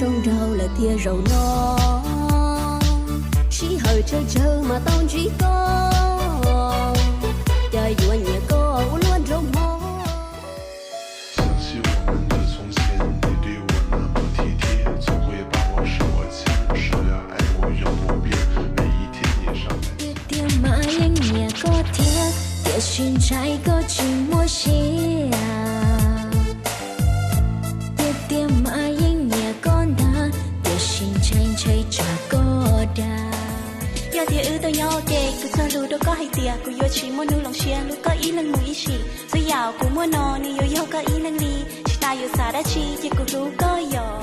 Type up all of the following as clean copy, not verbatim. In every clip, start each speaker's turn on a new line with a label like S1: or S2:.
S1: rong rau là tia rau nó chỉ hơi chờ mà tao chỉ có trời vừa nhẹ có luôn rong mò
S2: 想起我们的从前，你对我那么体贴，总会把我手握紧，说要爱我永不变，每一天也上来。
S1: tia mãi anh nhẹ có thiệt tia xin trái có chỉ mua xia tia mãi anh nhẹ con đã tia xin trái trái trả có đà
S3: giờ thì tôi nhau kề cứ cho lù đâu có hay tia cứ yo chỉ muốn nuôi lòng xia lù có ý lần mũi chỉ rồi giàu cũng muốn nò ni yo có ý lần đi chỉ ta yo xa đã chi chỉ cứ rú có yo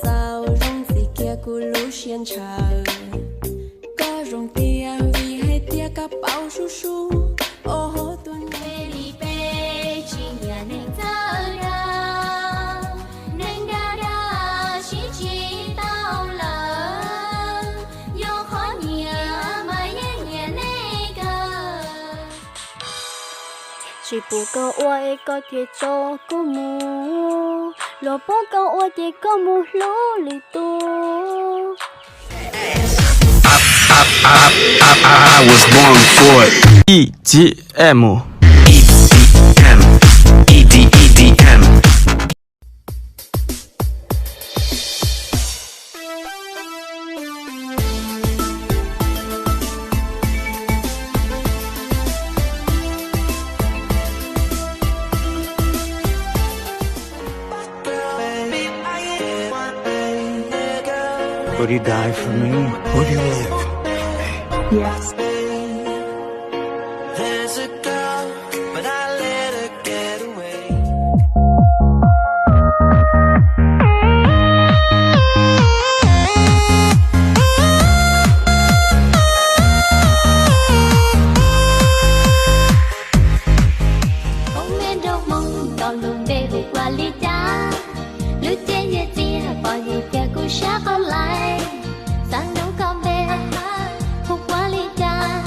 S1: sao rong gì kia cu lú xiên trời có rong tia vì hay tia cá bao su su ô hô tuần
S4: Felipe chỉ nhà nên thơ ra nên đa chỉ tao là do khó nhà mà nhà này cả
S5: chỉ bố câu ơi có thể cho cô mù lo bố câu ơi thì có mù lố lì tu
S6: I was born for it. EDM. EDM.
S7: Would you die for me? Would you live?
S1: yes
S7: There's a girl, but I let her get away.
S4: Không nên đâu mong còn luôn để vượt qua ly cha lướt trên nhà tia bỏ nhịp kia cũng sát con lại sáng nấu con về hút qua ly cha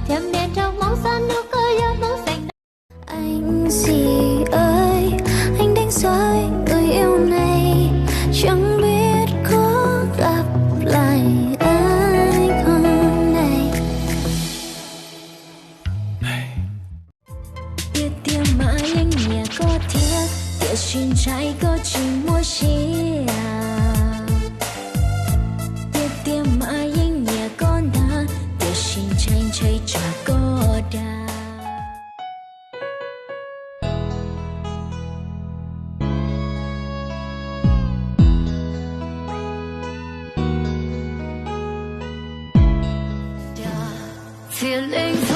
S4: thêm đèn trong món xanh nước có gió nắng xanh
S5: anh gì ơi anh đánh rơi người yêu này chẳng biết có gặp lại anh hôm nay tia mãi anh nhẹ có thiệt tia xin trái có chỉ mua xia tia mãi anh nhẹ con đã tia xin trái trả có đà feeling